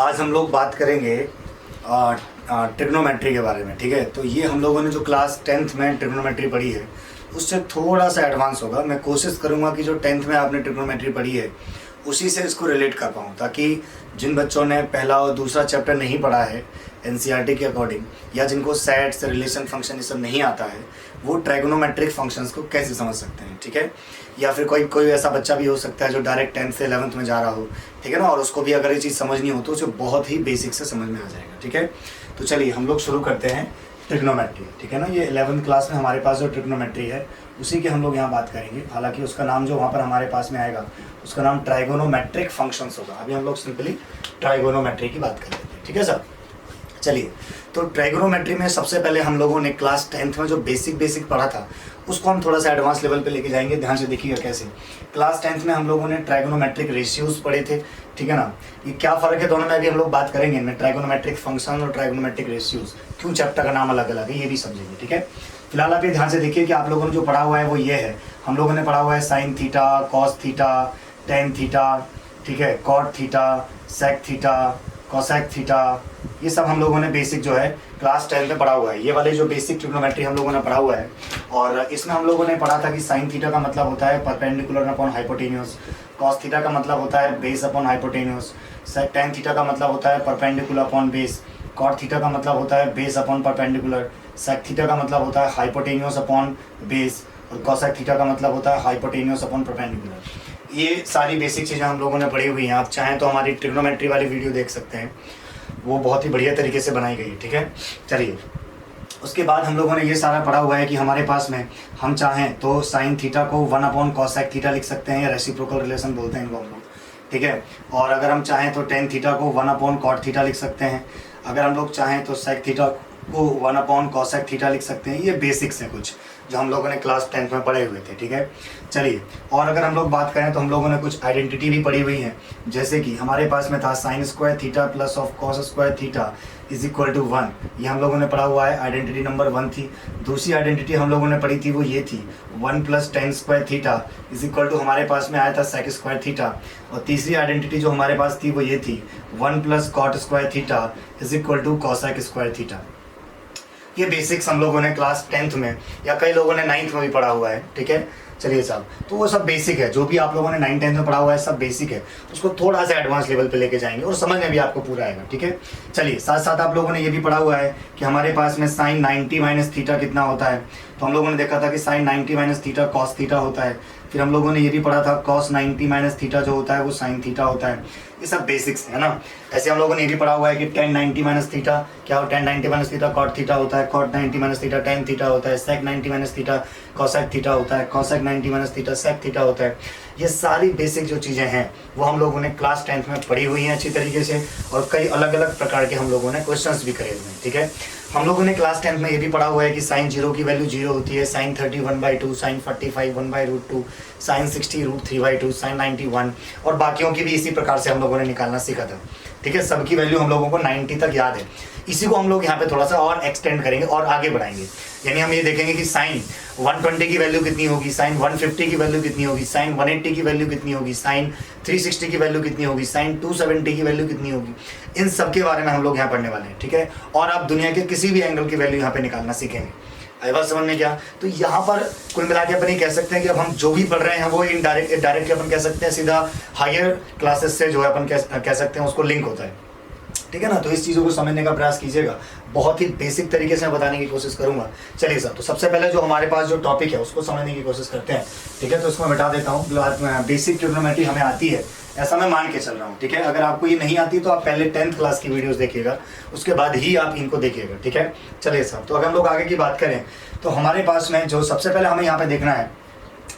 आज हम लोग बात करेंगे ट्रिग्नोमेट्री के बारे में। ठीक है, तो ये हम लोगों ने जो क्लास 10th में ट्रिग्नोमेट्री पढ़ी है उससे थोड़ा सा एडवांस होगा। मैं कोशिश करूँगा कि जो 10th में आपने ट्रिग्नोमेट्री पढ़ी है उसी से इसको रिलेट कर पाऊँ, ताकि जिन बच्चों ने पहला और दूसरा चैप्टर नहीं पढ़ा है एनसीईआरटी के अकॉर्डिंग, या जिनको सेट्स रिलेशन फंक्शन ये सब नहीं आता है, वो ट्राइगोनोमेट्रिक फंक्शंस को कैसे समझ सकते हैं। ठीक है, या फिर कोई ऐसा बच्चा भी हो सकता है जो डायरेक्ट 10th से 11th में जा रहा हो, ठीक है ना, और उसको भी अगर ये चीज़ समझनी हो तो उसे बहुत ही बेसिक से समझ में आ जाएगा। ठीक है, तो चलिए हम लोग शुरू करते हैं ट्रिग्नोमेट्री। ठीक है ना, ये 11th क्लास में हमारे पास जो ट्रिग्नोमेट्री है उसी की हम लोग यहाँ बात करेंगे। हालांकि उसका नाम जो वहाँ पर हमारे पास में आएगा उसका नाम ट्राइगोनोमेट्रिक फंक्शंस होगा। अभी हम लोग सिंपली ट्राइगोनोमेट्री की बात कर लेते हैं। ठीक है सर, चलिए। तो ट्राइगोनोमेट्री में सबसे पहले हम लोगों ने क्लास 10th में जो बेसिक पढ़ा था उसको हम थोड़ा सा एडवांस लेवल पे लेके जाएंगे। ध्यान से देखिएगा कैसे। क्लास 10th में हम लोगों ने ट्राइगोनोमेट्रिक रेशियोज पढ़े थे। ठीक है ना, ये क्या फ़र्क है दोनों में अभी हम लोग बात करेंगे। इनमें ट्राइगोनोमेट्रिक फंक्शन और ट्राइगोनोमेट्रिक रेशियोज, क्यों चैप्टर का नाम अलग अलग है ये भी समझेंगे। ठीक है, फिलहाल आप ये ध्यान से देखिए कि आप लोगों ने जो पढ़ा हुआ है वो ये है। हम लोगों ने पढ़ा हुआ है sine theta, cos theta, tan theta, ठीक है, cot theta, sec theta, cosec theta, ये सब हम लोगों ने बेसिक जो है क्लास 10 में पढ़ा हुआ है। ये वाले जो बेसिक ट्रिग्नोमेट्री हम लोगों ने पढ़ा हुआ है, और इसमें हम लोगों ने पढ़ा था कि साइन थीटा का मतलब होता है perpendicular upon hypotenuse, cos theta का मतलब होता है base upon hypotenuse, tan theta का मतलब होता है perpendicular upon base, cot theta का मतलब होता है base upon perpendicular, sec theta का मतलब होता है हाइपोटेन्यूज अपॉन बेस, और कोसेक थीटा का मतलब होता है हाइपोटेन्यूज अपॉन परपेंडिकुलर। ये सारी बेसिक चीज़ें हम लोगों ने पढ़ी हुई हैं। आप चाहें तो हमारी ट्रिग्नोमेट्री वाली वीडियो देख सकते हैं, वो बहुत ही बढ़िया तरीके से बनाई गई है। ठीक है, चलिए। उसके बाद हम लोगों ने ये सारा पढ़ा हुआ है कि हमारे पास में हम चाहें तो साइन थीटा को 1 अपॉन कोसेक थीटा लिख सकते हैं, या रेसिप्रोकल रिलेशन बोलते हैं इनको हम लोग। ठीक है, और अगर हम चाहें तो टेन थीटा को 1 अपॉन कॉट थीटा लिख सकते हैं। अगर हम लोग चाहें तो सेक थीटा को 1 अपॉन कोसेक थीटा लिख सकते हैं। ये बेसिक्स हैं कुछ जो हम लोगों ने क्लास 10th में पढ़े हुए थे। ठीक है, चलिए। और अगर हम लोग बात करें तो हम लोगों ने कुछ आइडेंटिटी भी पढ़ी हुई है, जैसे कि हमारे पास में था sine square theta plus of cos square theta is equal to 1। ये हम लोगों ने पढ़ा हुआ है, आइडेंटिटी नंबर 1 थी। दूसरी आइडेंटिटी हम लोगों ने पढ़ी थी वो ये थी 1 plus tan square theta is equal to हमारे पास में आया था सेक स्क्वायर थीटा। और तीसरी आइडेंटिटी जो हमारे पास थी वो ये थी 1 plus cot square theta is equal to cosec square theta. ये बेसिक्स हम लोगों ने क्लास 10th में, या कई लोगों ने 9th में भी पढ़ा हुआ है। ठीक है, चलिए साहब, तो वो सब बेसिक है। जो भी आप लोगों ने 9th 10th में पढ़ा हुआ है सब बेसिक है, उसको थोड़ा सा एडवांस लेवल पे लेके जाएंगे और समझ में भी आपको पूरा आएगा। ठीक है, चलिए। साथ साथ आप लोगों ने ये भी पढ़ा हुआ है कि हमारे पास में साइन 90 माइनस थीटा कितना होता है। तो हम लोगों ने देखा था कि sine 90 minus theta cos theta होता है। फिर हम लोगों ने ये भी पढ़ा था कॉस 90 माइनस थीटा जो होता है वो साइन थीटा होता है। ये सब बेसिक्स है ना। ऐसे हम लोगों ने ये भी पढ़ा हुआ है कि टेन 90 माइनस थीटा क्या हो, tan 90 minus theta cot theta होता है, cot 90 minus theta tan theta होता है, sec 90 minus theta cosec theta होता है, cosec 90 minus theta sec theta होता है। ये सारी बेसिक जो चीज़ें हैं वो हम लोगों ने क्लास 10th में पढ़ी हुई हैं अच्छी तरीके से, और कई अलग अलग प्रकार के हम लोगों ने क्वेश्चंस भी करे हुए हैं। ठीक है, हम लोगों ने क्लास 10th में ये भी पढ़ा हुआ है कि साइन 0 की वैल्यू 0 होती है, साइन 30 1/2, साइन 45 1/√2, साइन 60 √3/2, साइन 91, और बाकियों की भी इसी प्रकार से हम लोगों ने निकालना सीखा था। ठीक है, सबकी वैल्यू हम लोगों को 90 तक याद है। इसी को हम लोग यहाँ पे थोड़ा सा और एक्सटेंड करेंगे और आगे बढ़ाएंगे। यानी हम ये देखेंगे कि साइन 120 की वैल्यू कितनी होगी, साइन 150 की वैल्यू कितनी होगी, साइन 180 की वैल्यू कितनी होगी, साइन 360 की वैल्यू कितनी होगी, साइन 270 की वैल्यू कितनी होगी। इन सब के बारे में हम लोग यहाँ पढ़ने वाले हैं। ठीक है, और आप दुनिया के किसी भी एंगल की वैल्यू यहाँ पे निकालना सीखेंगे। आई बात समझ में क्या? तो यहाँ पर कुल मिला के अपन ये कह सकते हैं कि अब हम जो भी पढ़ रहे हैं वो डायरेक्टली अपन कह सकते हैं सीधा हायर क्लासेस से जो है अपन कह सकते हैं उसको लिंक होता है। ठीक है ना, तो इस चीज़ों को समझने का प्रयास कीजिएगा। बहुत ही बेसिक तरीके से मैं बताने की कोशिश करूंगा। चलिए सर, तो सबसे पहले जो हमारे पास जो टॉपिक है उसको समझने की कोशिश करते हैं। ठीक है, तो इसको मैं बता देता हूँ। बेसिक ट्रिग्नोमेट्री हमें आती है ऐसा मैं मान के चल रहा हूँ। ठीक है, अगर आपको ये नहीं आती तो आप पहले 10th क्लास की वीडियोस देखिएगा, उसके बाद ही आप इनको देखिएगा। ठीक है, चलिए साहब, तो अगर हम लोग आगे की बात करें तो हमारे पास में जो सबसे पहले हमें यहाँ पे देखना है,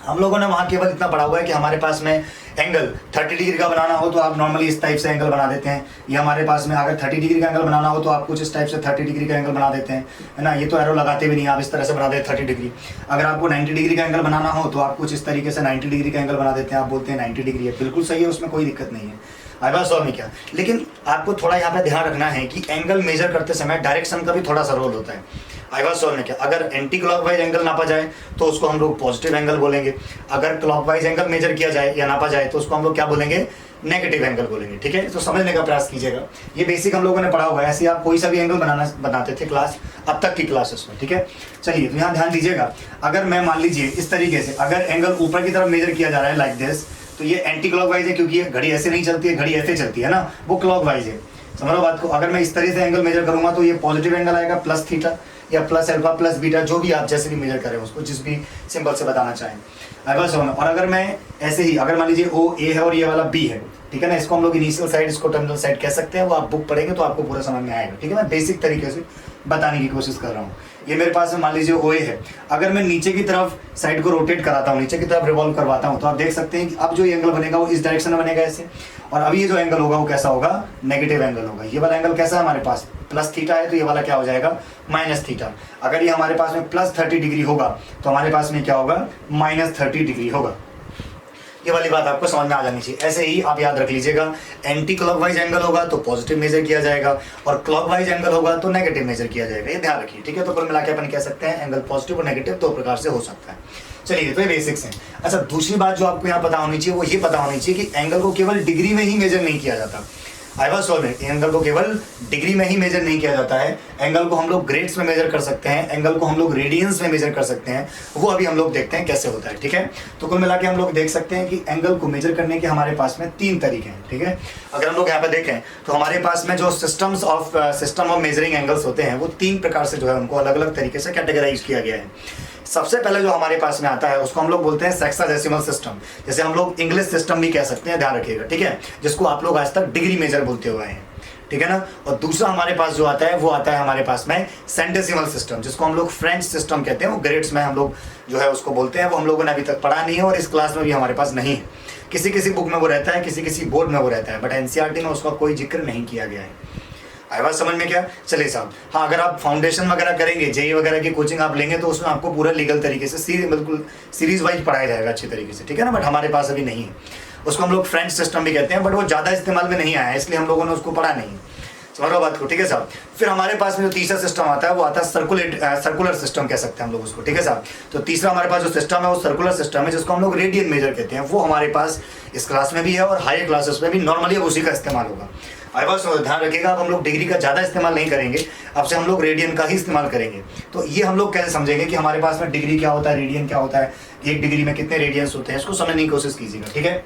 हम लोगों ने वहाँ केवल इतना पढ़ा हुआ है कि हमारे पास में एंगल 30 डिग्री का बनाना हो तो आप नॉर्मली इस टाइप से एंगल बना देते हैं। ये हमारे पास में अगर 30 डिग्री का एंगल बनाना हो तो आप कुछ इस टाइप से 30 डिग्री का एंगल बना देते हैं, है ना। ये तो एरो लगाते भी नहीं, आप इस तरह से बना देते हैं 30 डिग्री। अगर आपको 90 डिग्री का एंगल बनाना हो तो आप कुछ इस तरीके से 90 डिग्री का एंगल बना देते हैं, आप बोलते हैं 90 डिग्री है, बिल्कुल सही है, उसमें कोई दिक्कत नहीं है। आई बात समझ में क्या? लेकिन आपको थोड़ा यहाँ पे ध्यान रखना है कि एंगल मेजर करते समय डायरेक्शन का भी थोड़ा सा रोल होता है। आई बात समझ में क्या? अगर एंटी क्लॉकवाइज एंगल नापा जाए तो उसको हम लोग पॉजिटिव एंगल बोलेंगे। अगर क्लॉकवाइज एंगल मेजर किया जाए या नापा जाए तो उसको हम लोग क्या बोलेंगे? नेगेटिव एंगल बोलेंगे, ठीक है। तो समझने का प्रयास कीजिएगा, ये बेसिक हम लोगों ने पढ़ा हुआ है, ऐसे आप कोई सा भी एंगल बनाते थे क्लास अब तक की क्लासेस में, ठीक है। चलिए तो यहाँ ध्यान दीजिएगा, अगर मैं मान लीजिए इस तरीके से अगर एंगल ऊपर की तरफ मेजर किया जा रहा है लाइक दिस, तो ये एंटी क्लॉकवाइज है, क्योंकि ये घड़ी ऐसे नहीं चलती है, घड़ी ऐसे चलती है ना, वो क्लॉकवाइज है। समझ लो बात को। अगर मैं इस तरह से एंगल मेजर करूंगा तो ये पॉजिटिव एंगल आएगा, प्लस थीटा या प्लस अल्फा प्लस बीटा, जो भी आप जैसे भी मेजर करें उसको, जिस भी सिंबल से बताना चाहें। और अगर मैं ऐसे ही, अगर मान लीजिए ओ ए है और ये वाला बी है, ठीक है ना, इसको हम लोग इनिशियल साइड, इसको टर्मिनल साइड कह सकते हैं, वो आप बुक पढ़ेंगे तो आपको पूरा समझ में आएगा, ठीक है। मैं बेसिक तरीके से बताने की कोशिश कर रहा हूँ। ये मेरे पास में मान लीजिए ओ ए है, अगर मैं नीचे की तरफ साइड को रोटेट कराता हूँ, नीचे की तरफ रिवॉल्व करवाता हूँ, तो आप देख सकते हैं कि अब जो एंगल बनेगा वो इस डायरेक्शन में बनेगा ऐसे, और अभी ये जो एंगल होगा वो कैसा होगा, नेगेटिव एंगल होगा। ये वाला एंगल कैसा है हमारे पास, प्लस थीटा है, तो ये वाला क्या हो जाएगा, माइनस थीटा। अगर ये हमारे पास में प्लस 30 डिग्री होगा तो हमारे पास में क्या होगा, माइनस 30 डिग्री होगा। ये वाली बात आपको समझ में आ जानी चाहिए। ऐसे ही आप याद रख लीजिएगा, एंटी क्लॉकवाइज एंगल होगा तो पॉजिटिव मेजर किया जाएगा, और क्लॉकवाइज एंगल होगा तो नेगेटिव मेजर किया जाएगा, ये ध्यान रखिए, ठीक है। तो कुल मिला के अपन कह सकते हैं एंगल पॉजिटिव और नेगेटिव दो प्रकार से हो सकता है। चलिए, तो ये बेसिक्स हैं। अच्छा, दूसरी बात जो आपको यहाँ पता होनी चाहिए वो ये पता होनी चाहिए कि एंगल को केवल डिग्री में ही मेजर नहीं किया जाता। आई वाज सॉल्विंग, एंगल को केवल डिग्री में ही मेजर नहीं किया जाता है, एंगल को हम लोग ग्रेड्स में मेजर कर सकते हैं, एंगल को हम लोग रेडियंस में मेजर कर सकते हैं, वो अभी हम लोग देखते हैं कैसे होता है, ठीक है। तो कुल मिला के हम लोग देख सकते हैं कि एंगल को मेजर करने के हमारे पास में 3 तरीके हैं, ठीक है। अगर हम लोग यहाँ पे देखें तो हमारे पास में जो सिस्टम ऑफ मेजरिंग एंगल्स होते हैं वो 3 प्रकार से जो है उनको अलग अलग तरीके से कैटेगराइज किया गया है। सबसे पहले जो हमारे पास में आता है उसको हम लोग बोलते हैं सेक्साडेसिमल सिस्टम, जैसे हम लोग इंग्लिश सिस्टम भी कह सकते हैं, ध्यान रखिएगा, ठीक है, जिसको आप लोग आज तक डिग्री मेजर बोलते हुए हैं, ठीक है ना। और दूसरा हमारे पास जो आता है वो आता है हमारे पास में सेंटेसिमल सिस्टम, जिसको हम लोग फ्रेंच सिस्टम कहते हैं, वो ग्रेड्स में हम लोग जो है उसको बोलते हैं, वो हम लोगों ने अभी तक पढ़ा नहीं है और इस क्लास में भी हमारे पास नहीं है। किसी किसी बुक में वो रहता है, किसी किसी बोर्ड में वो रहता है, बट एनसीईआरटी में उसका कोई जिक्र नहीं किया गया है। आई बात समझ में क्या। चलिए साहब, हाँ, अगर आप फाउंडेशन वगैरह करेंगे, जेई वगैरह की कोचिंग आप लेंगे तो उसमें आपको पूरा लीगल तरीके से बिल्कुल सीरीज वाइज पढ़ाया जाएगा अच्छी तरीके से, ठीक है ना। बट हमारे पास अभी नहीं है, उसको हम लोग फ्रेंच सिस्टम भी कहते हैं, बट वो ज़्यादा इस्तेमाल में नहीं आया है, इसलिए हम लोगों ने उसको पढ़ा नहीं। समझ लो बात को, ठीक है साहब। फिर हमारे पास में जो तीसरा सिस्टम आता है वो आता है सर्कुलर सिस्टम कह सकते हैं हम लोग उसको, ठीक है साहब। तो तीसरा हमारे पास जो सिस्टम है वो सर्कुलर सिस्टम है, जिसको हम लोग रेडियन मेजर कहते हैं, वो हमारे पास इस क्लास में भी है और हायर क्लासेस में भी नॉर्मली अब उसी का इस्तेमाल होगा। आई बात ध्यान रखिएगा, अब हम लोग डिग्री का ज़्यादा इस्तेमाल नहीं करेंगे, अब से हम लोग रेडियन का ही इस्तेमाल करेंगे। तो ये हम लोग कैसे समझेंगे कि हमारे पास में डिग्री क्या होता है, रेडियन क्या होता है, 1 डिग्री में कितने रेडियंस होते हैं, इसको समझने की कोशिश कीजिएगा, ठीक है।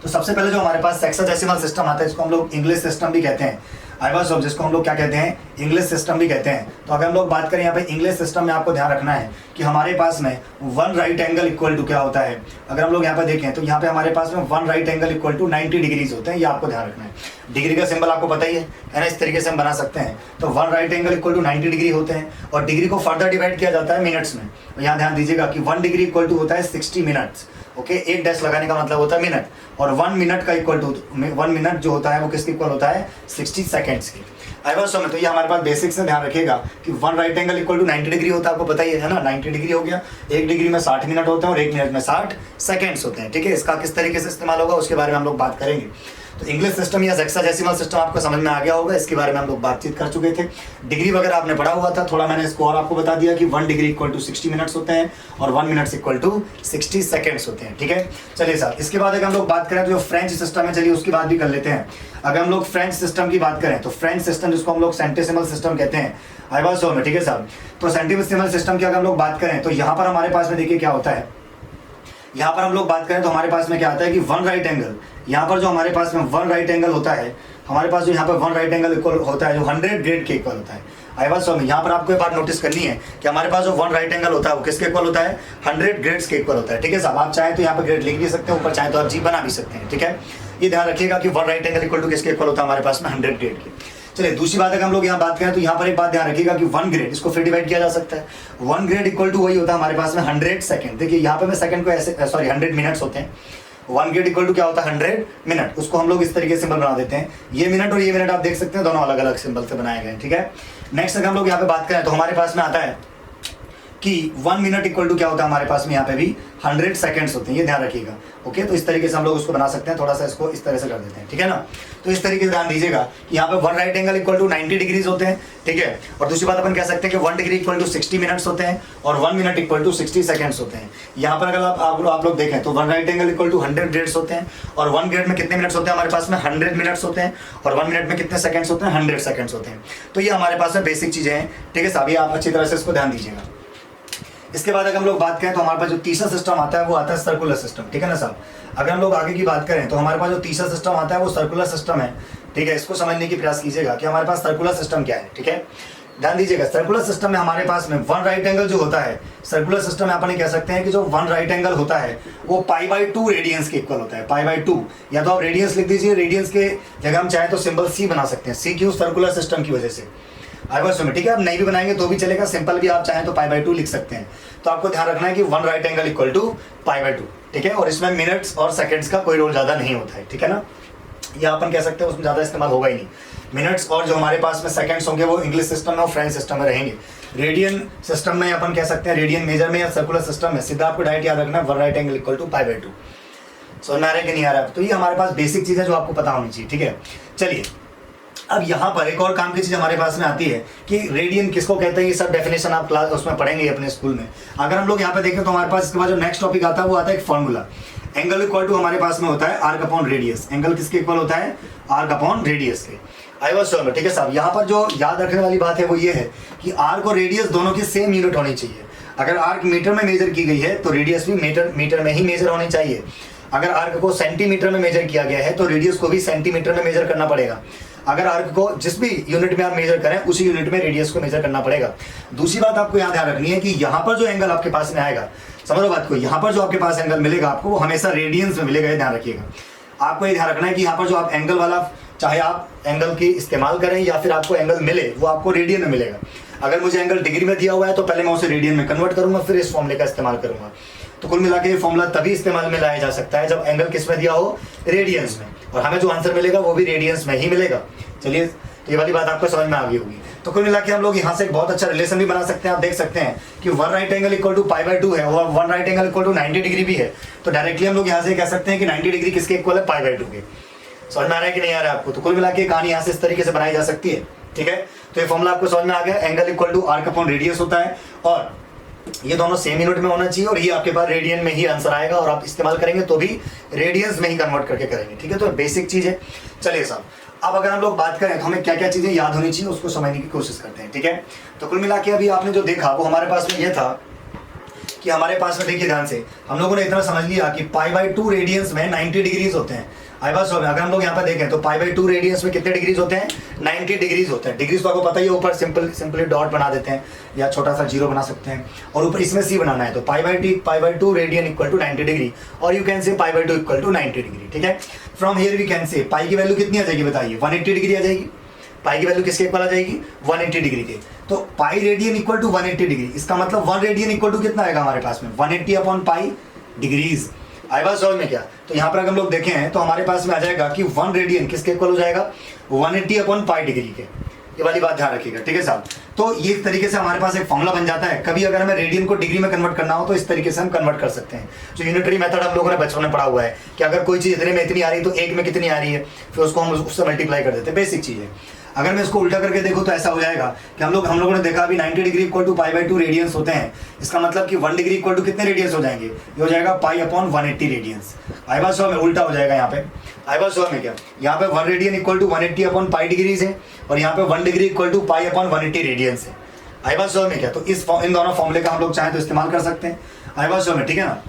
तो सबसे पहले जो हमारे पास सेक्साडेसिमल सिस्टम आता है, इसको हम लोग इंग्लिश सिस्टम भी कहते हैं, आई वाज ऑफ, जिसको हम लोग क्या कहते हैं, इंग्लिश सिस्टम भी कहते हैं। तो अगर हम लोग बात करें यहाँ पे इंग्लिश सिस्टम में, आपको ध्यान रखना है कि हमारे पास में 1 राइट एंगल इक्वल टू क्या होता है। अगर हम लोग यहाँ पे देखें तो यहाँ पे हमारे पास में 1 right angle equal to 90 degrees होते हैं, ये आपको ध्यान रखना है। डिग्री का सिंबल आपको पता ही है ना, इस तरीके से हम बना सकते हैं। तो 1 right angle equal to 90 degree होते हैं, और डिग्री को फर्दर डिवाइड किया जाता है मिनट्स में। यहाँ ध्यान दीजिएगा कि 1 डिग्री इक्वल टू होता है 60 मिनट्स, ओके। एक डैश लगाने का मतलब होता है मिनट, और 1 मिनट का इक्वल टू 1 मिनट जो होता है वो किसके इक्वल होता है, 60 सेकेंड्स की। आई बात समझ। तो ये हमारे पास बेसिक्स में ध्यान रखिएगा कि 1 right angle equal to 90 degree होता है, आपको पता ही है ना, 90 डिग्री हो गया। 1 डिग्री में 60 मिनट होते हैं और 1 मिनट में 60 सेकेंड्स होते हैं, ठीक है। इसका किस तरीके से इस्तेमाल होगा उसके बारे में हम लोग बात करेंगे। तो इंग्लिश सिस्टम या सेक्साडेसिमल सिस्टम आपको समझ में आ गया होगा, इसके बारे में हम लोग बातचीत कर चुके थे। डिग्री वगैरह आपने पढ़ा हुआ था, थोड़ा मैंने इसको और आपको बता दिया कि 1 डिग्री इक्वल टू 60 मिनट्स होते हैं और 1 मिनट्स इक्वल टू 60 सेकेंड्स होते हैं, ठीक है। चलिए साहब, इसके बाद अगर हम लोग बात करें तो जो फ्रेंच सिस्टम है, चलिए उसकी बात भी कर लेते हैं। अगर हम लोग फ्रेंच सिस्टम की बात करें तो फ्रेंच सिस्टम, जिसको हम लोग सेंटेसिमल सिस्टम कहते हैं, आई वाज सो में, ठीक है साहब। तो सेंटेसिमल सिस्टम की अगर हम लोग बात करें तो यहाँ पर हमारे पास में देखिए क्या होता है, यहाँ पर हम लोग बात करें तो हमारे पास में क्या आता है कि 1 राइट एंगल, यहाँ पर जो हमारे पास में 1 राइट एंगल होता है, हमारे पास जो यहाँ पर 1 राइट एंगल इक्वल होता है जो 100 ग्रेड के इक्वल होता है। आई वाज सो में, यहाँ पर आपको एक बात नोटिस करनी है कि हमारे पास जो 1 राइट एंगल होता है वो किसके इक्वल होता है, 100 ग्रेड्स के इक्वल होता है, ठीक है साहब। आप चाहें तो यहाँ पर ग्रेड लिख भी सकते हैं, ऊपर चाहें तो आप जी बना भी सकते हैं, ठीक है। ये ध्यान रखिएगा कि 1 राइट एंगल इक्वल टू किसके इक्वल होता है, हमारे पास में 100 ग्रेड के। चलिए दूसरी बात अगर हम लोग यहाँ बात करें तो यहाँ पर एक बात ध्यान रखिएगा कि 1 ग्रेड, इसको फिर डिवाइड किया जा सकता है। 1 ग्रेड इक्वल टू वही होता है हमारे पास में 100 सेकंड। देखिए यहाँ पे मैं सेकंड को ऐसे, सॉरी 100 मिनट्स होते हैं। 1 ग्रेड इक्वल टू क्या होता है, 100 मिनट। उसको हम लोग इस तरीके से सिंबल बना देते हैं। ये मिनट और ये मिनट आप देख सकते हैं, दोनों अलग अलग सिंबल से बनाए गए हैं, ठीक है। नेक्स्ट अगर हम लोग यहाँ पे बात करें तो हमारे पास में आता है कि 1 मिनट इक्वल टू क्या होता है हमारे पास में यहाँ पे भी 100 सेकंड्स होते हैं, ये ध्यान रखिएगा। ओके, तो इस तरीके से हम लोग उसको बना सकते हैं, थोड़ा सा इसको इस तरह से कर देते हैं, ठीक है ना। तो इस तरीके से ध्यान दीजिएगा कि यहाँ पे 1 right angle equal to 90 degrees होते हैं, ठीक है। और दूसरी बात अपन कह सकते हैं कि 1 डिग्री इक्वल टू 60 मिनट्स होते हैं और 1 मिनट इक्वल टू 60 सेकंड्स होते हैं। यहाँ पर अगर आप लोग देखें तो 1 right angle equal to 100 grades होते हैं और 1 ग्रेड में कितने मिनट्स होते हैं हमारे पास में 100 मिनट्स होते हैं और 1 मिनट में कितने सेकंड्स होते हैं 100 सेकंड्स होते हैं। तो ये हमारे पास में बेसिक चीजें हैं, ठीक है साहब, ये आप अच्छी तरह से इसको ध्यान दीजिएगा। इसके बाद अगर हम लोग बात करें तो हमारे पास जो तीसरा सिस्टम आता है वो आता है सर्कुलर सिस्टम, ठीक है ना साहब। अगर हम लोग आगे की बात करें तो हमारे पास जो तीसरा सिस्टम आता है वो सर्कुलर सिस्टम है, ठीक है। इसको समझने की प्रयास कीजिएगा कि हमारे पास सर्कुलर सिस्टम क्या है, ठीक है। ध्यान दीजिएगा, सर्कुलर सिस्टम में हमारे पास में 1 राइट एंगल जो होता है सर्कुलर सिस्टम में अपन कह सकते हैं कि जो 1 राइट एंगल होता है वो π/2 रेडियंस के इक्वल होता है, π/2। या तो आप रेडियंस लिख दीजिए, रेडियंस के जगह हम चाहे तो सिंबल C बना सकते हैं, C क्यों, सर्कुलर सिस्टम की वजह से। ठीक है, आप नहीं भी बनाएंगे तो भी चलेगा, सिंपल भी आप चाहें तो π/2 लिख सकते हैं। तो आपको ध्यान रखना है कि 1 राइट एंगल इक्वल टू π/2, ठीक है। और इसमें मिनट्स और सेकंड्स का कोई रोल ज़्यादा नहीं होता है, ठीक है ना। या अपन कह सकते हैं उसमें ज़्यादा इस्तेमाल होगा ही नहीं। मिनट्स और जो हमारे पास में सेकंड्स होंगे वो इंग्लिश सिस्टम में और फ्रेंच सिस्टम में रहेंगे। रेडियन सिस्टम में अपन कह सकते हैं, रेडियन मेजर में या सर्कुलर सिस्टम में सीधा आपको डायरेक्ट याद रखना है 1 राइट एंगल इक्वल टू π/2। समझ में आ रहा है कि नहीं आ रहा है? तो ये हमारे पास बेसिक चीज़ है जो आपको पता होनी चाहिए, ठीक है। चलिए अब यहाँ पर एक और काम की चीज़ हमारे पास में आती है कि रेडियन किसको कहते हैं, ये सब डेफिनेशन आप क्लास उसमें पढ़ेंगे अपने स्कूल में। अगर हम लोग यहाँ पे देखें तो हमारे पास इसके बाद जो नेक्स्ट टॉपिक आता है वो आता है एक फॉर्मूला। एंगल इक्वल टू हमारे पास में होता है आर्क अपॉन रेडियस। एंगल किसके इक्वल होता है, आर्क अपॉन रेडियस के। आई वाज श्योर, ठीक है साहब। यहाँ पर जो याद रखने वाली बात है वो ये है कि आर्क और रेडियस दोनों की सेम यूनिट होनी चाहिए। अगर आर्क मीटर में मेजर की गई है तो रेडियस भी मीटर में ही मेजर होनी चाहिए। अगर आर्क को सेंटीमीटर में मेजर किया गया है तो रेडियस को भी सेंटीमीटर में मेजर करना पड़ेगा। अगर आर्क को जिस भी यूनिट में आप मेजर करें उसी यूनिट में रेडियस को मेजर करना पड़ेगा। दूसरी बात आपको यहाँ ध्यान रखनी है कि यहाँ पर जो एंगल आपके पास में आएगा, समझो बात को, यहाँ पर जो आपके पास एंगल मिलेगा आपको वो हमेशा रेडियंस में मिलेगा, ये ध्यान रखिएगा। आपको ये ध्यान रखना है कि यहाँ पर जो आप एंगल वाला, चाहे आप एंगल की इस्तेमाल करें या फिर आपको एंगल मिले, वो आपको रेडियन में मिलेगा। अगर मुझे एंगल डिग्री में दिया हुआ है तो पहले मैं उसे रेडियन में कन्वर्ट करूंगा, फिर इस फॉर्मूले का इस्तेमाल करूंगा। तो कुल मिला के ये फॉर्मूला तभी इस्तेमाल में लाया जा सकता है जब एंगल किस में दिया हो, रेडियंस में, और हमें जो आंसर मिलेगा वो भी रेडियंस में ही मिलेगा। चलिए ये वाली बात आपको समझ में आ गई होगी। तो कुल मिला के हम लोग यहाँ से एक बहुत अच्छा रिलेशन भी बना सकते हैं। आप देख सकते हैं कि 1 राइट एंगल इक्वल टू π/2 है और 1 right angle equal to 90 degree भी है। तो डायरेक्टली हम लोग यहाँ से कह सकते हैं कि 90 डिग्री किसके इक्वल है, π/2 के। समझ में आ रहा है कि नहीं आ रहा है आपको? तो कुल मिला के कहानी यहाँ से इस तरीके से बनाई जा सकती है, ठीक है। तो ये फॉर्मूला आपको समझ में आ गया। Angle equal to arc upon radius होता है और ये दोनों सेम यूनिट में होना चाहिए और ये आपके पास रेडियन में ही आंसर आएगा और आप इस्तेमाल करेंगे तो भी रेडियंस में ही कन्वर्ट करके करेंगे, ठीक है। तो बेसिक चीज है। चलिए साहब, अब अगर हम लोग बात करें तो हमें क्या क्या चीजें याद होनी चाहिए उसको समझने की कोशिश करते हैं, ठीक है। तो कुल मिला के अभी आपने जो देखा वो हमारे पास में ये था कि हमारे पास में, देखिए ध्यान से, हम लोगों ने इतना समझ लिया कि π/2 रेडियंस में 90 डिग्रीज होते हैं। आई बात समझ में? अगर हम लोग यहाँ पर देखें तो π/2 रेडियंस में कितने डिग्रीज होते हैं, 90 डिग्रीज होते हैं। डिग्रीज तो आपको पता ही है, ऊपर सिंपली डॉट बना देते हैं या छोटा सा जीरो बना सकते हैं और ऊपर इसमें C बनाना है। तो π/2 रेडियन इक्वल टू 90 डिग्री और you can say π/2 equal to 90 degree, ठीक है। From here we can say पाई की वैल्यू कितनी आ जाएगी बताइए, 180 डिग्री आ जाएगी। पाई की वैल्यू किसके इक्वल आ जाएगी, 180 डिग्री के। तो pi radian equal to 180 degree, इसका मतलब 1 रेडियन इक्वल टू कितना आएगा हमारे पास में, 180 अपॉन पाई डिग्रीज। आई बात समझ में क्या? तो यहाँ पर अगर हम लोग देखें तो हमारे पास में आ जाएगा कि 1 रेडियन किसके इक्वल हो जाएगा, 180 अपॉन पाई डिग्री के। ये वाली बात ध्यान रखिएगा, ठीक है साहब। तो ये तरीके से हमारे पास एक फॉर्मूला बन जाता है। कभी अगर हमें रेडियन को डिग्री में कन्वर्ट करना हो तो इस तरीके से हम कन्वर्ट कर सकते हैं। जो यूनिटरी मेथड हम लोगों ने बचपन में पढ़ा हुआ है कि अगर कोई चीज़ इतने में इतनी आ रही है तो एक में कितनी आ रही है, फिर उसको हम उससे मल्टीप्लाई कर देते हैं। बेसिक चीज़ है। अगर मैं इसको उल्टा करके देखूँ तो ऐसा हो जाएगा कि हम लोगों ने देखा अभी 90 डिग्री इक्वल टू π/2 रेडियंस होते हैं। इसका मतलब कि 1 डिग्री इक्वल टू कितने रेडियंस हो जाएंगे, ये हो जाएगा पाई अपॉन 180 रेडियंस। आई बात समझ में? उल्टा हो जाएगा यहाँ पे। आई बात समझ में क्या? यहाँ पे 1 radian equal to 180 upon pi degrees है और यहाँ पे 1 degree equal to pi upon 180 radians है। आई बात समझ में क्या? तो इन दोनों फॉर्मूले का हम लोग चाहें तो इस्तेमाल कर सकते हैं। आई बात समझ में, ठीक है ना।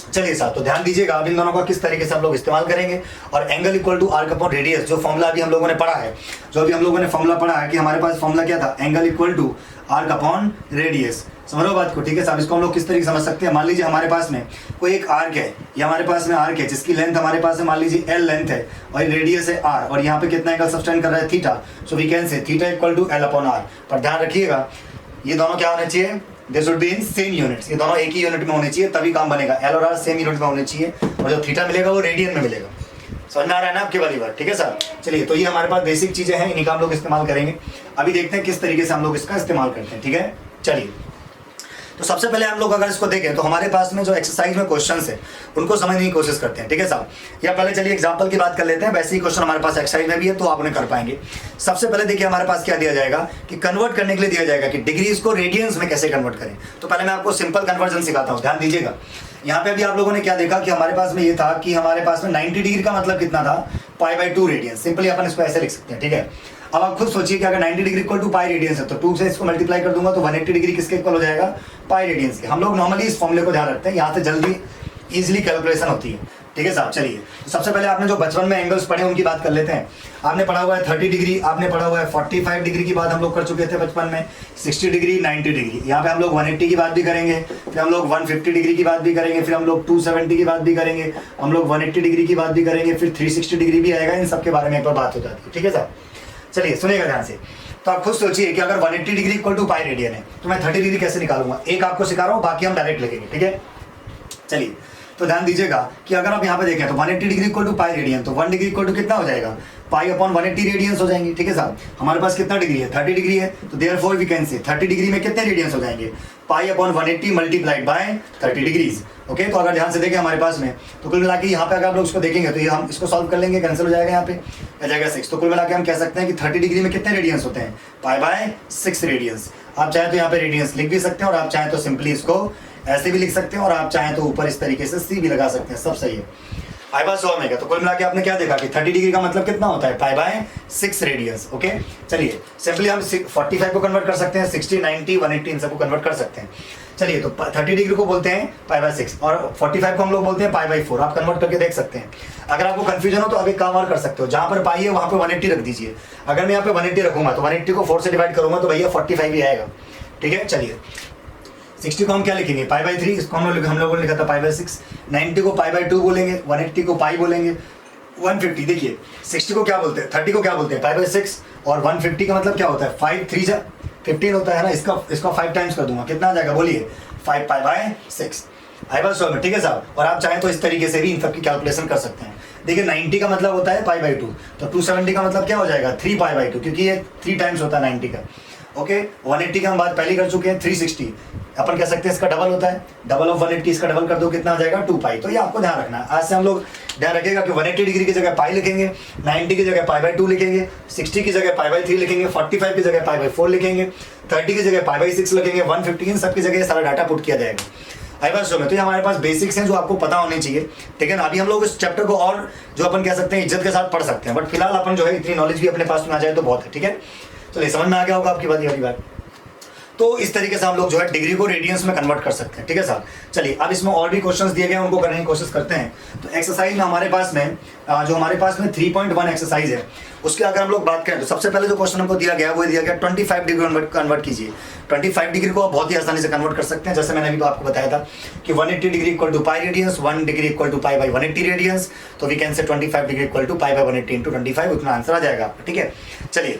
चलिए साहब, तो ध्यान दीजिएगा अब इन दोनों का किस तरीके से हम लोग इस्तेमाल करेंगे। और angle equal to arc upon radius, जो फॉर्मूला अभी हम लोगों ने पढ़ा है, जो अभी हम लोगों ने फॉर्मूला पढ़ा है कि हमारे पास फॉर्मूला क्या था, angle equal to arc upon radius. समझो बात को, ठीक है साहब। इसको हम लोग किस तरीके से समझ सकते हैं, मान लीजिए हमारे पास में कोई एक आर्क है, या हमारे पास में आर्क है जिसकी लेंथ हमारे पास में मान लीजिए L लेंथ है और रेडियस है R और यहाँ पे कितना एंगल सब्सटेंड कर रहा है, theta. So we can say theta equal to L upon R। पर ध्यान रखिएगा ये दोनों क्या होने चाहिए, they should be in same units. ये दोनों एक ही यूनिट में होने चाहिए तभी काम बनेगा। L और R सेम यूनिट में होने चाहिए और जो थीटा मिलेगा वो रेडियन में मिलेगा। समझ में आ रहा है ना आपकी वाली बात, ठीक है सर। चलिए, तो ये हमारे पास बेसिक चीजें हैं, इन्हीं का हम लोग इस्तेमाल करेंगे। अभी देखते हैं किस तरीके से हम लोग इसका इस्तेमाल करते हैं, ठीक है। चलिए, तो सबसे पहले हम लोग अगर इसको देखें तो हमारे पास में जो एक्सरसाइज में क्वेश्चंस है उनको समझने की कोशिश करते हैं, ठीक है साहब। या पहले चलिए एग्जांपल की बात कर लेते हैं, वैसे ही क्वेश्चन हमारे पास एक्सरसाइज में भी है तो आप उन्हें कर पाएंगे। सबसे पहले देखिए हमारे पास क्या दिया जाएगा कि कन्वर्ट करने के लिए दिया जाएगा कि डिग्रीज को रेडियंस में कैसे कन्वर्ट करें। तो पहले मैं आपको सिंपल कन्वर्जन सिखाता हूँ, ध्यान दीजिएगा। यहाँ पे अभी आप लोगों ने क्या देखा कि हमारे पास में ये था कि हमारे पास में 90 डिग्री का मतलब कितना था, π/2 रेडियंस। सिंपली अपन इसको ऐसे लिख सकते हैं, ठीक है। अब आप खुद सोचिए कि अगर 90 degree equal to pi radians है तो 2 से इसको मल्टीप्लाई कर दूंगा तो 180 डिग्री किसके इक्वल हो जाएगा, पाई रेडियंस के। हम लोग नॉर्मली इस फॉर्मूले को ध्यान रखते हैं, यहाँ से जल्दी इजीली कैलकुलेशन होती है, ठीक है साहब। चलिए तो सबसे पहले आपने जो बचपन में एंगल्स पढ़े उनकी बात कर लेते हैं। आपने पढ़ा हुआ है 30 डिग्री, आपने पढ़ा हुआ है 45 डिग्री की बात हम लोग कर चुके थे बचपन में, 60 डिग्री, 90 डिग्री। यहाँ पे हम लोग 180 की बात भी करेंगे, फिर हम लोग 150 डिग्री की बात भी करेंगे, फिर हम लोग 270 की बात भी करेंगे, हम लोग 180 डिग्री की बात भी करेंगे, फिर 360 डिग्री भी आएगा। इन सब के बारे में एक बार बात हो जाती है, ठीक है साहब। चलिए सुनिएगा ध्यान से। तो आप खुद सोचिए कि अगर 180 degree equal to pi radian है तो मैं 30 डिग्री कैसे निकालूंगा। एक आपको सिखा रहा हूँ, बाकी हम डायरेक्ट लिखेंगे, ठीक है। चलिए तो ध्यान दीजिएगा कि अगर आप यहाँ पे देखें तो 180 degree equal to pi radian, तो 1 डिग्री इक्वल टू कितना हो जाएगा, π/180 रेडियंस हो जाएंगे, ठीक है साहब। हमारे पास कितना डिग्री है, 30 डिग्री है, तो देयरफॉर वी कैन से 30 डिग्री में कितने रेडियंस हो जाएंगे, π/180 मल्टीप्लाइड बाय 30 डिग्रीज। ओके, तो अगर ध्यान से देखें हमारे पास में तो कुल मिला के यहाँ पे अगर आप लोग इसको देखेंगे तो ये हम इसको सॉल्व कर लेंगे, कैंसिल हो जाएगा, यहाँ पे आ जाएगा 6। तो कुल मिला के हम कह सकते हैं कि 30 डिग्री में कितने रेडियंस होते हैं, π/6 रेडियंस। आप चाहे तो यहाँ पे रेडियंस लिख भी सकते हैं और आप चाहे तो सिंपली इसको ऐसे भी लिख सकते हैं और आप चाहें तो ऊपर इस तरीके से सी भी लगा सकते हैं, सब सही है। आई बात समझ में गया। तो कुल मिला के आपने क्या देखा कि 30 डिग्री का मतलब कितना होता है, π/6 रेडियंस। ओके, चलिए सिंपली हम 45 को कन्वर्ट कर सकते हैं, 60, 90, 180 इन सबको कन्वर्ट कर सकते हैं। चलिए तो 30 डिग्री को बोलते हैं π/6 और 45 को हम लोग बोलते हैं π/4। आप कन्वर्ट करके देख सकते हैं। अगर आपको कंफ्यूजन हो तो आप एक काम और कर सकते हो, जहां पर पाई है वहां पे 180 रख दीजिए। अगर मैं यहाँ पे 180 रखूंगा तो 180 को 4 से डिवाइड करूंगा तो भैया 45 ही आएगा, ठीक है। चलिए 60 को हम क्या लिखेंगे, π/3, इसको हम लोगों ने लिखा था π/6, 90 को π/2 बोलेंगे, 180 को पाई बोलेंगे, 150 देखिए 60 को क्या बोलते हैं, 30 को क्या बोलते हैं, π/6 और 150 का मतलब क्या होता है, 5 3 जा 15 होता है ना। इसका 5 टाइम्स कर दूंगा, कितना आ जाएगा बोलिए, 5 π/6। आई बात समझ में, ठीक है साहब। और आप चाहें तो इस तरीके से भी इन सब की कैलकुलेशन कर सकते हैं। देखिए 90 का मतलब होता है π/2, तो 270 का मतलब क्या हो जाएगा, 3 π/2, क्योंकि ये 3 टाइम्स होता है 90 का। ओके, 180 का हम बात पहले कर चुके हैं, 360 अपन कह सकते हैं इसका डबल होता है, डबल ऑफ 180 इसका डबल कर दो, कितना आ जाएगा, 2 पाई। तो ये आपको ध्यान रखना है। आज से हम लोग ध्यान रखेगा कि 180 डिग्री की जगह पाई लिखेंगे, 90 की जगह π/2 लिखेंगे, 60 की जगह π/3 लिखेंगे, 45 की जगह π/4 लिखेंगे, 30 की जगह π/6 लिखेंगे, 150 इन सब की जगह सारा डाटा पुट किया जाएगा। आई बात समझ में। तो ये हमारे पास बेसिक्स हैं जो आपको पता होने चाहिए, ठीक है ना। अभी हम लोग इस चैप्टर को और जो अपन कह सकते हैं इज्जत के साथ पढ़ सकते हैं, बट फिलहाल अपन जो है इतनी नॉलेज भी अपने पास में आ जाए तो बहुत है, ठीक है। चलिए समझ में आ गया होगा आपकी बात, ये बात। तो इस तरीके से हम लोग जो है डिग्री को रेडियंस में कन्वर्ट कर सकते हैं, ठीक है साहब। चलिए अब इसमें और भी क्वेश्चंस दिए गए हैं, उनको करने की कोशिश करते हैं। तो एक्सरसाइज में हमारे पास में जो हमारे पास में 3.1 एक्सरसाइज है उसके अगर हम लोग बात करें तो सबसे पहले जो क्वेश्चन हमको दिया गया वो दिया गया 25 डिग्री कन्वर्ट कीजिए। 25 डिग्री को आप बहुत ही आसानी से कन्वर्ट कर सकते हैं, जैसे मैंने अभी आपको बताया था कि 180 degree equal to pi radians, 1 degree equal to π/180 radians. तो we can say 25 degree equal to π/180 into 25, उतना आंसर आ जाएगा आपका, ठीक है। चलिए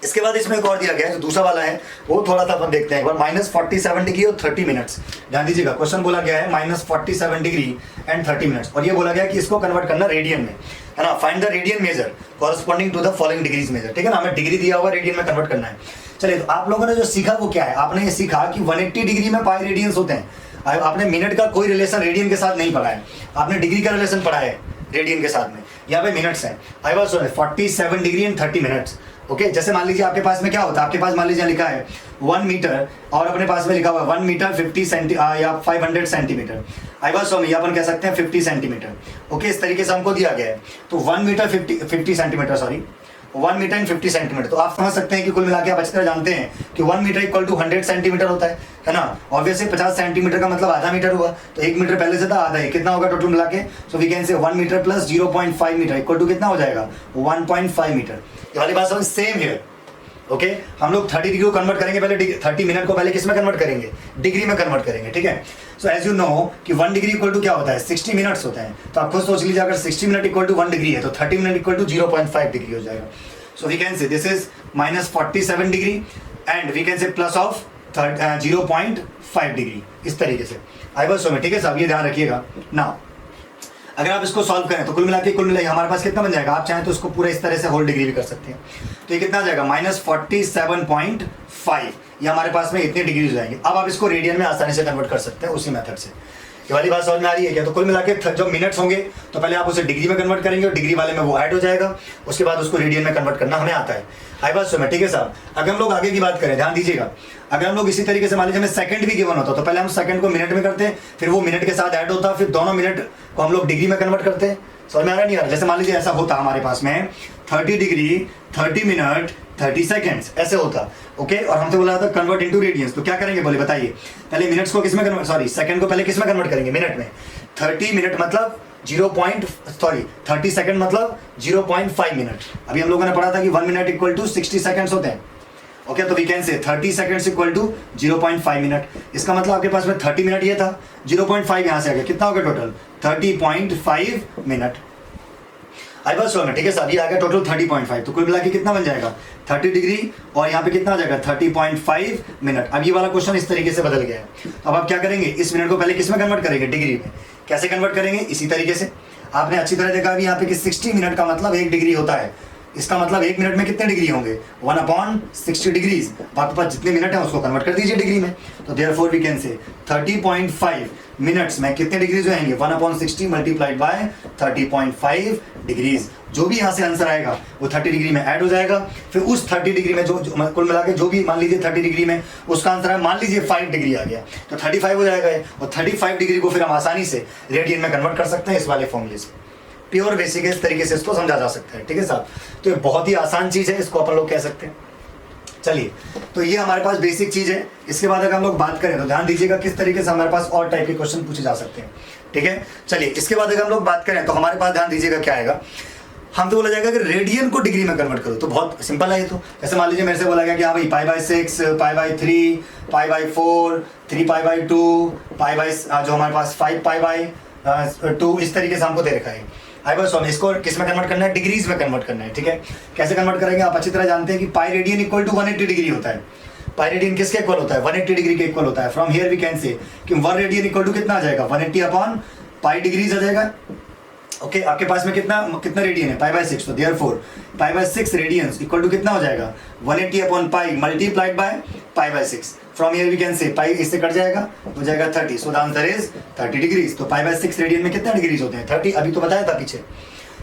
इसके बाद इसमें एक और दिया गया है जो दूसरा वाला है वो थोड़ा सा अपन देखते हैं एक बार, -47 डिग्री और 30 मिनट्स। ध्यान दीजिएगा क्वेश्चन बोला गया है -47 डिग्री एंड 30 मिनट्स, और ये बोला गया कि इसको कन्वर्ट करना रेडियन में, है ना। Find the radian measure corresponding to the following degrees measure, ठीक है ना। हमें डिग्री दिया हुआ रेडियन में कन्वर्ट करना है। चलिए तो आप लोगों ने जो सीखा वो क्या है, आपने ये सीखा कि 180 डिग्री में पाई रेडियंस होते हैं। आपने मिनट का कोई रिलेशन रेडियन के साथ नहीं पढ़ा है, आपने डिग्री का रिलेशन पढ़ा है रेडियन के साथ में। यहाँ पे मिनट्स हैं, I was 47 degree and 30 minutes. Okay, जैसे मान लीजिए आपके पास में क्या होता है, आपके पास मान लीजिए लिखा है 1 मीटर और अपने पास में लिखा हुआ है 1 मीटर 50 या 500 सेंटीमीटर। आई वाज सो अपन कह सकते हैं 50 सेंटीमीटर। ओके, इस तरीके से हमको दिया गया है। तो 1 metre 50 centimetre, sorry 1 metre and 50 centimetre. तो आप समझ सकते हैं कि कुल मिला के आप अच्छी तरह जानते हैं कि 1 मीटर इक्वल टू 100 सेंटीमीटर होता है ना। ऑब्वियसली 50 सेंटीमीटर का मतलब आधा मीटर हुआ, तो 1 मीटर पहले से था, आधा ही कितना होगा टोटल मिला के। सो we can say 1 metre plus 0.5 metre equal to कितना हो जाएगा, 1.5 मीटर। ये वाली बात समझ, सेम हियर। ओके, हम लोग 30 डिग्री को कन्वर्ट करेंगे पहले, 30 मिनट को पहले किस में कन्वर्ट करेंगे, डिग्री में कन्वर्ट करेंगे, ठीक है। सो एज यू नो कि 1 डिग्री इक्वल टू क्या होता है, 60 मिनट्स होता है। तो आप खुद सोच लीजिए अगर 60 मिनट इक्वल टू 1 डिग्री है तो 30 मिनट इक्वल टू 0.5 डिग्री हो जाएगा। So we can say this is -47 degree and we can say plus of 0.5 degree, इस तरीके से। आई वाज सो में, ठीक है साहब, ये ध्यान रखिएगा ना। अगर आप इसको सॉल्व करें तो कुल मिला हमारे पास कितना बन जाएगा, आप चाहें तो इसको पूरा इस तरह से होल डिग्री भी कर सकते हैं। तो ये कितना आ जाएगा -47.5, ये हमारे पास में इतने डिग्री हो जाएंगे। अब आप इसको रेडियन में आसानी से कन्वर्ट कर सकते हैं उसी मेथड से। ये वाली बात समझ में आ रही है क्या? तो कुल मिला के जब मिनट्स होंगे तो पहले आप उसे डिग्री में कन्वर्ट करेंगे और डिग्री वाले में वो ऐड हो जाएगा, उसके बाद उसको रेडियन में कन्वर्ट करना हमें आता है। आई बात समझ, ठीक है साहब। अगर हम लोग आगे की बात करें, ध्यान दीजिएगा, अगर हम लोग इसी तरीके से मान लीजिए हमें सेकंड भी गिवन होता तो पहले हम सेकंड को मिनट में करते हैं, फिर वो मिनट के साथ ऐड होता, फिर दोनों मिनट को हम लोग डिग्री में कन्वर्ट करते हैं। समझ में आ रहा नहीं आ रहा? जैसे मान लीजिए ऐसा होता हमारे पास में 30 डिग्री 30 मिनट 30 सेकेंड्स ऐसे होता, ओके। और हमसे बोला था कन्वर्ट इनटू रेडियंस, तो क्या करेंगे बोले बताइए? पहले मिनट्स को किसमें कन्वर्ट, सॉरी सेकंड को पहले किसमें कन्वर्ट करेंगे? मिनट में। 30 मिनट मतलब 30 सेकंड मतलब 0.5 मिनट। अभी हम लोगों ने पढ़ा था कि 1 मिनट इक्वल टू 60 सेकंड्स होते हैं, ओके। तो वी कैन से 30 सेकंड्स इक्वल टू 0.5 मिनट। इसका मतलब आपके पास में 30 मिनट ये था, 0.5 यहाँ से आ गया, कितना हो गया टोटल? 30.5 मिनट। आई बस में, ठीक है साहब, ये आ गया टोटल 30.5। तो कुल मिला के कितना बन जाएगा? 30 डिग्री और यहाँ पे कितना आ जाएगा? 30.5 मिनट। अब ये वाला क्वेश्चन इस तरीके से बदल गया है। अब आप क्या करेंगे? इस मिनट को पहले किस में कन्वर्ट करेंगे? डिग्री में। कैसे कन्वर्ट करेंगे? इसी तरीके से। आपने अच्छी तरह देखा अभी यहाँ पे कि 60 मिनट का मतलब 1 डिग्री होता है। इसका मतलब 1 मिनट में कितने डिग्री होंगे? 1/60 डिग्रीज। आपके पास जितने मिनट है उसको कन्वर्ट कर दीजिए डिग्री में। तो देयरफॉर वी कैन से 30.5 मिनट्स में कितने डिग्रीज रहेंगे? 1/60 मल्टीप्लाइड बाय 30.5 डिग्रीज। जो भी यहाँ से आंसर आएगा वो 30 डिग्री में ऐड हो जाएगा। फिर उस 30 डिग्री में जो कुल मिला के जो भी मान लीजिए 30 डिग्री में उसका आंसर है, मान लीजिए 5 डिग्री आ गया तो 35 हो जाएगा। और 35 डिग्री को फिर हम आसानी से रेडियन में कन्वर्ट कर सकते हैं इस वाले फॉर्मूले से। प्योर बेसिक है, इस तरीके से इसको समझा जा सकता है, ठीक है साहब। तो ये बहुत ही आसान चीज़ है, इसको अपन लोग कह सकते हैं। चलिए, तो ये हमारे पास बेसिक चीज़ है। इसके बाद अगर हम लोग बात करें तो ध्यान दीजिएगा किस तरीके से हमारे पास और टाइप के क्वेश्चन पूछे जा सकते हैं, ठीक है। चलिए, इसके बाद अगर हम लोग बात करें तो हमारे पास ध्यान दीजिएगा क्या आएगा। हम तो बोला जाएगा कि रेडियन को डिग्री में कन्वर्ट करो, तो बहुत सिंपल है ये। तो जैसे मान लीजिए मेरे से बोला गया कि हाँ भाई π/6 π/3 π/4 3π/2 जो हमारे पास 5π/2 इस तरीके से हमको दे रखा है। आई बस हमें इसको किस में कन्वर्ट करना है? डिग्रीज में कन्वर्ट करना है, ठीक है। कैसे कन्वर्ट करेंगे? आप अच्छी तरह जानते हैं कि pi radian equal to 180 degree होता है। पाई रेडियन किसके इक्वल होता है? 180 डिग्री के इक्वल होता है। फ्रॉम हियर वी कैन से कि 1 रेडियन इक्वल टू कितना आ जाएगा? 180/पाई डिग्रीज आ जाएगा, ओके। आपके पास में कितना रेडियन है? π/6। तो देयरफॉर π/6 रेडियंस इक्वल टू कितना हो जाएगा? 180/पाई multiplied by π/6। From here we can say pi इससे कट जाएगा, हो जाएगा 30। So the answer is 30 degrees. तो π/6 रेडियन में कितना डिग्रीज होते हैं? 30। अभी तो बताया था पीछे।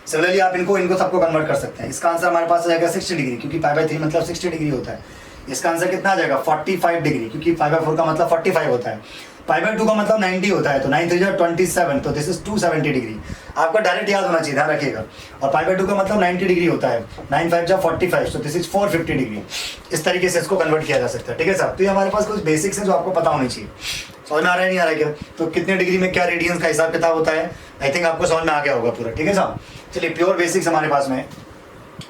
सिमिलरली आप इनको सबको कन्वर्ट कर सकते हैं। इसका आंसर हमारे पास आ जाएगा 60 डिग्री, क्योंकि π/3 मतलब 60 डिग्री होता है। इसका आंसर कितना आ जाएगा? 45 डिग्री, क्योंकि 5/4 का मतलब 45 होता है। π/2 का मतलब 90 होता है, तो 9 3 27, तो दिस इज 270 डिग्री। आपका डायरेक्ट याद होना चाहिए, ध्यान रखिएगा। और π/2 का मतलब 90 डिग्री होता है, 9 5 45, तो दिस इज 450 डिग्री। इस तरीके से इसको कन्वर्ट किया जा सकता है, ठीक है साहब। तो ये हमारे पास कुछ बेसिक्स है जो आपको पता होनी चाहिए। समझ में आ रहा है नहीं आ रहा है क्या? तो कितने डिग्री में क्या रेडियंस का हिसाब किताब होता है, आई थिंक आपको समझ में आ गया होगा पूरा, ठीक है साहब। चलिए, प्योर बेसिक्स हमारे पास में।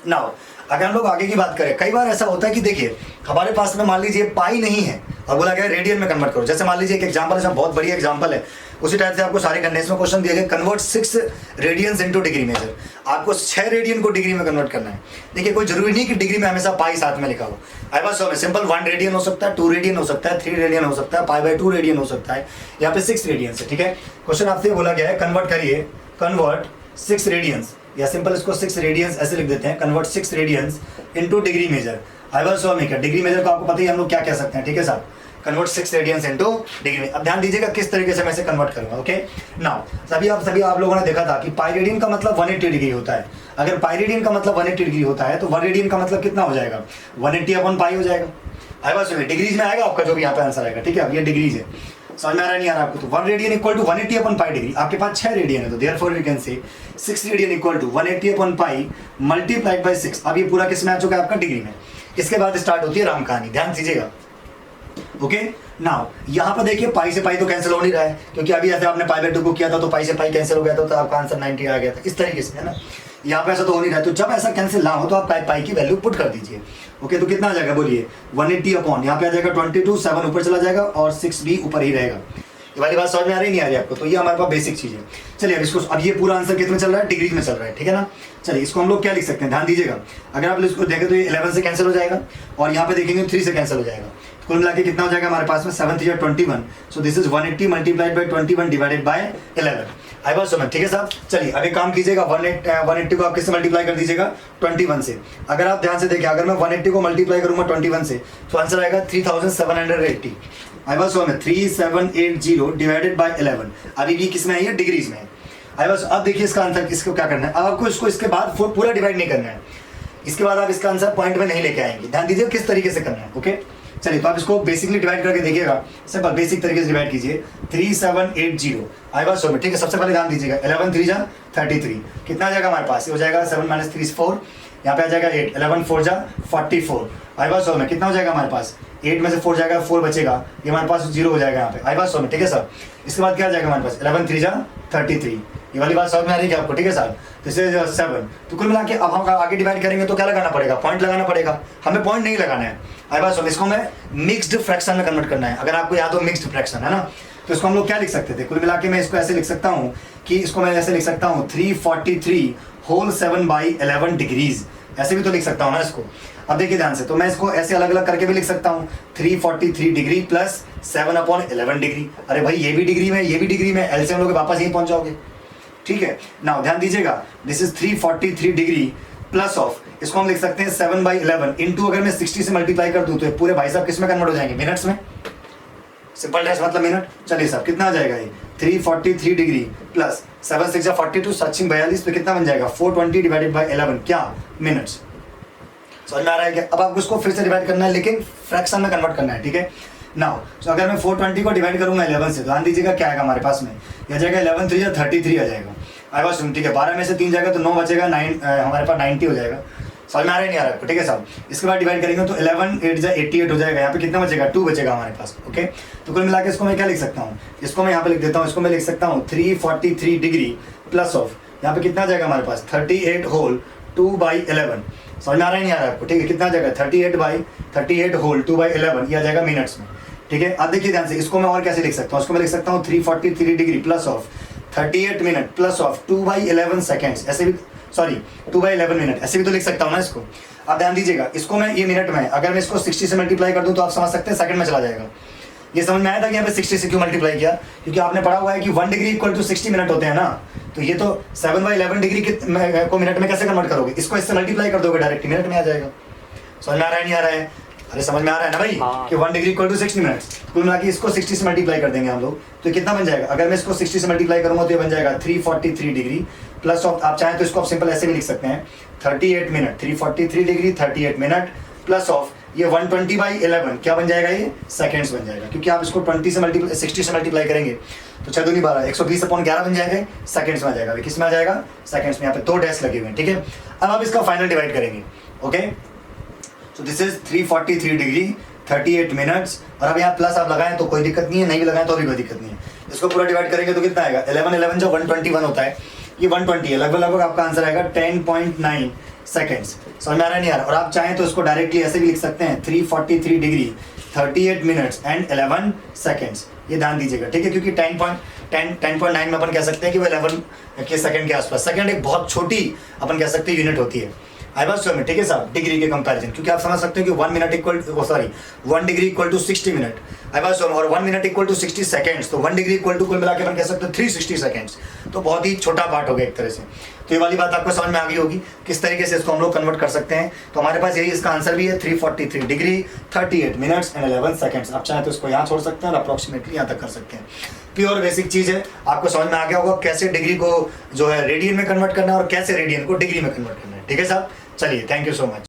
नाउ अगर हम लोग आगे की बात करें, कई बार ऐसा होता है कि देखिए हमारे पास में मान लीजिए पाई नहीं है और बोला गया रेडियन में कन्वर्ट करो। जैसे मान लीजिए एक एग्जांपल है, बहुत बढ़िया एग्जांपल है। उसी टाइप से आपको सारे कंडेंस में क्वेश्चन दिए गए, convert 6 radians into degree measure. आपको 6 रेडियन को डिग्री में कन्वर्ट करना है। देखिए, कोई जरूरी नहीं कि डिग्री में हमेशा पाई साथ में लिखा हो। आई बस सिंपल 1 रेडियन हो सकता है, 2 रेडियन हो सकता है, 3 रेडियन हो सकता है, π/2 रेडियन हो सकता है, यहाँ पे 6 रेडियन है, ठीक है। क्वेश्चन आपसे बोला गया है कन्वर्ट करिए, कन्वर्ट 6 रेडियंस, या सिंपल इसको 6 रेडियंस ऐसे लिख देते हैं, convert 6 radians into degree measure. I was so maker degree measure को आपको पता ही हम लोग क्या कह सकते हैं, ठीक है साहब। Convert 6 radians into degree. अब ध्यान दीजिएगा किस तरीके से मैं इसे कन्वर्ट करूंगा, ओके। नाउ सभी आप लोगों ने देखा था कि पाई रेडियन का मतलब 180 डिग्री होता है। अगर पाई रेडियन का मतलब 180 डिग्री होता है तो 1 रेडियन का मतलब कितना हो जाएगा? 180/पाई हो जाएगा। आई वाज डिग्रीज में आएगा आपका जो भी यहाँ पे आंसर आएगा, ठीक है। अब ये डिग्रीज है, समझ में आ रहा नहीं आ रहा आपको? तो 1 रेडियन इक्वल टू 180/पाई डिग्री। आपके पास 6 रेडियन है, तो therefore we can say 6 radian equal to 180/पाई मल्टीप्लाइड बाय 6। अब ये पूरा किस में आ चुका है? आपका डिग्री में। इसके बाद स्टार्ट होती है राम कहानी, ध्यान दीजिएगा, ओके। नाउ यहाँ पर देखिए पाई से पाई तो कैंसिल हो नहीं रहा है, क्योंकि अभी ऐसे आपने π/2 को किया था तो पाई से पाई कैंसिल हो गया था, तो आपका आंसर 90 आ गया था, इस तरीके से, है ना। यहाँ पे ऐसा तो हो नहीं रहा है, तो जब ऐसा कैंसिल ना हो तो आप पाई की वैल्यू पुट कर दीजिए, ओके। तो कितना आ जाएगा बोलिए? 180 अपॉन यहाँ पे आ जाएगा 22, 7 ऊपर चला जाएगा और 6 भी ऊपर ही रहेगा। ये वाली बात समझ में आ रही नहीं आ रही आपको? तो ये हमारे पास बेसिक चीज़ है। चलिए, अब ये पूरा आंसर कितने चल रहा है? डिग्री में चल रहा है, ठीक है ना। चलिए, इसको हम लोग क्या लिख सकते हैं, ध्यान दीजिएगा। अगर आप इसको देखें तो ये 11 से कैंसिल हो जाएगा और यहाँ पे देखेंगे 3 से कैंसिल हो जाएगा। कुल मिला के कितना हो जाएगा हमारे पास में? 7 3 21। So this is 180 multiplied by 21 divided by 11। आई बात समझ, ठीक है साहब। चलिए अभी काम कीजिएगा, 180 को आप किससे मल्टीप्लाई कर दीजिएगा, 21 से। अगर आप ध्यान से देखिए, अगर मैं 180 को मल्टीप्लाई करूंगा 21 से तो आंसर आएगा 3780। आई बात समझ, 3780 डिवाइडेड बाय 11। अभी भी किस में है, ये डिग्रीज में है। आई बस अब देखिए इसका आंसर, इसको क्या करना है, अब आपको इसको इसके बाद पूरा डिवाइड नहीं करना है, इसके बाद आप इसका आंसर पॉइंट में नहीं लेके आएंगे। ध्यान दीजिए किस तरीके से करना है, ओके। चलिए तो आप इसको बेसिकली डिवाइड करके देखिएगा, सिंपल बेसिक तरीके से डिवाइड कीजिए। 3780 आई बात समझ, ठीक है। सबसे पहले ध्यान दीजिएगा, 11 3 जा 33, कितना आ जाएगा हमारे पास, ये हो जाएगा 7 - 3 4, यहाँ पे आ जाएगा 8, 11 4 जा 44। आई बात समझ, कितना हो जाएगा हमारे पास, 8 में से 4 जाएगा, 4 बचेगा, ये हमारे पास 0 हो जाएगा यहाँ पे। आई बात समझ, ठीक है सर। इसके बाद क्या आ जाएगा हमारे पास, 11 3 जा 33, ये वाली बात समझ में आ रही है आपको, ठीक है सर। This is 7। तो कुल मिला के अब हम आगे डिवाइड करेंगे तो क्या लगाना पड़ेगा, पॉइंट लगाना पड़ेगा। हमें पॉइंट नहीं लगाना है। आई बात समझ, इसको हमें मिक्स्ड फ्रैक्शन में कन्वर्ट करना है। अगर आपको याद हो मिक्स्ड फ्रैक्शन है ना, तो इसको हम लोग क्या लिख सकते थे, कुल मिला के मैं इसको ऐसे लिख सकता हूँ कि इसको मैं ऐसे लिख सकता हूँ 343 होल 7/11 डिग्रीज, ऐसे भी तो लिख सकता हूँ ना इसको। अब देखिए ध्यान से, तो मैं इसको ऐसे अलग अलग करके भी लिख सकता हूँ, 343 डिग्री प्लस 7/11 डिग्री। अरे भाई ये भी डिग्री में, ये भी डिग्री में, एलसीएम लोगे वापस यहीं पहुंच जाओगे, ठीक है ना। ध्यान दीजिएगा, this is 343 degree plus of, इसको हम लिख सकते हैं 7/11 इंटू, अगर मैं 60 से मल्टीप्लाई कर दूं तो ये पूरे भाई साहब किस में कन्वर्ट हो जाएंगे, मिनट्स में। सिंपल डैश मतलब मिनट। चलिए साहब कितना आ जाएगा ये, 343 डिग्री प्लस 7 6 42 7 42, तो कितना बन जाएगा 420 डिवाइडेड बाय 11, क्या मिनट्स। समझ में आ रहा है क्या। अब आपको इसको फिर से डिवाइड करना है, लेकिन फ्रैक्शन में कन्वर्ट करना है, ठीक है। नाउ तो अगर मैं 420 को डिवाइड करूंगा 11 से, तो ध्यान दीजिएगा क्या आएगा हमारे पास में, यह जाएगा 11 3 या 33 आ जाएगा। आई बात सुन, ठीक है। 12 में से 3 जाएगा तो 9 बचेगा, 9 हमारे पास 90 हो जाएगा। समझ में आ रहा है नहीं आ रहा है, ठीक है साहब। इसके बाद डिवाइड करेंगे तो 11 8 जा 88 हो जाएगा, यहाँ पे कितना बचेगा 2 बचेगा हमारे पास, ओके। तो कुल मिला के इसको मैं क्या लिख सकता हूँ, इसको मैं यहाँ पे लिख देता हूँ, इसको मैं लिख सकता हूँ 343 डिग्री प्लस ऑफ, यहाँ पे कितना आ जाएगा हमारे पास 38 होल 2/11। समझ में आ रहा है नहीं आ रहा है आपको, ठीक है। कितना आ जाएगा 38 होल 2/11, ये आ जाएगा मिनट्स में, ठीक है। अब देखिए ध्यान से, इसको मैं और कैसे लिख सकता हूँ, इसको मैं लिख सकता हूँ 343 degree plus of 38 minute plus of 2/11 seconds, ऐसे भी, सॉरी 2/11 मिनट, ऐसे भी तो लिख सकता हूँ ना इसको। अब ध्यान दीजिएगा, इसको मैं ये मिनट में, अगर मैं इसको 60 से मल्टीप्लाई कर दूँ तो आप समझ सकते हैं सेकंड में चला जाएगा। ये समझ में आया था कि यहाँ पे 60 से क्यों मल्टीप्लाई किया, क्योंकि आपने पढ़ा हुआ है कि 1 डिग्री इक्वल टू 60 मिनट होते हैं ना। तो ये तो 7/11 डिग्री को मिनट में कैसे कन्वर्ट करोगे, इसको इससे मल्टीप्लाई कर दोगे, डायरेक्ट मिनट में आ जाएगा। समझ में आ रहा है नहीं आ रहा है, अरे समझ में आ रहा है ना भाई, कि 1 डिग्री इक्वल टू 60 मिनट्स। कुल मिला के इसको 60 से मल्टीप्लाई कर देंगे हम लोग, तो कितना बन जाएगा, अगर मैं इसको 60 से मल्टीप्लाई करूंगा तो ये बन जाएगा 343 डिग्री प्लस ऑफ, आप चाहें तो इसको आप सिंपल ऐसे भी लिख सकते हैं 38 minute, 343 degree 38 minute plus of ये 120/11, क्या बन जाएगा, ये सेकेंड्स बन जाएगा। क्योंकि आप इसको 60 से मल्टीप्लाई करेंगे तो 6 दूनी 12, 120/11 बन जाएगा, सेकेंड्स में आ जाएगा। किस में आ जाएगा, सेकेंड्स में। यहाँ पे 2 डैश लगे हुए हैं, ठीक है। अब आप इसका फाइनल डिवाइड करेंगे, okay. So this is 343 degree 38 minutes, और अब यहाँ प्लस आप लगाएं तो कोई दिक्कत नहीं है, नहीं भी लगाएं तो भी कोई दिक्कत नहीं है। इसको पूरा डिवाइड करेंगे तो कितना आएगा, 11 जो 121 होता है, ये 120 है, लगभग लगभग आपका आंसर आएगा 10.9 सेकेंड्स। समझ में आ रहा है नहीं आ रहा। और आप चाहें तो इसको डायरेक्टली ऐसे भी लिख सकते हैं 343 डिग्री 38 मिनट्स एंड 11 सेकेंड्स, ये ध्यान दीजिएगा, ठीक है। क्योंकि 10.9 में अपन कह सकते हैं कि वो 11 के सेकंड के आसपास, सेकंड एक बहुत छोटी अपन कह सकते हैं यूनिट होती है। आई बात समझ में, ठीक है साहब, डिग्री के कंपैरिजन, क्योंकि आप समझ सकते हो कि 1 minute equal, sorry 1 degree equal to 60 minute, आई बात समझ, और 1 मिनट इक्वल टू 60 सेकंड्स, तो 1 डिग्री इक्वल टू कुल मिला के अपन कह सकते हैं 360 सेकंड्स, तो बहुत ही छोटा पार्ट हो गया एक तरह से। तो ये वाली बात आपको समझ में आ गई होगी किस तरीके से इसको हम लोग कन्वर्ट कर सकते हैं। तो हमारे पास यही इसका आंसर भी है 343 डिग्री 38 मिनट्स एंड 11 सेकंड्स। आप चाहें तो इसको यहाँ छोड़ सकते हैं और अप्रोक्सीमेटली यहाँ तक कर सकते हैं। प्योर बेसिक चीज़ है, आपको समझ में आ गया होगा कैसे डिग्री को जो है रेडियन में कन्वर्ट करना है और कैसे रेडियन को डिग्री में कन्वर्ट करना है, ठीक है साहब। चलिए, थैंक यू सो मच।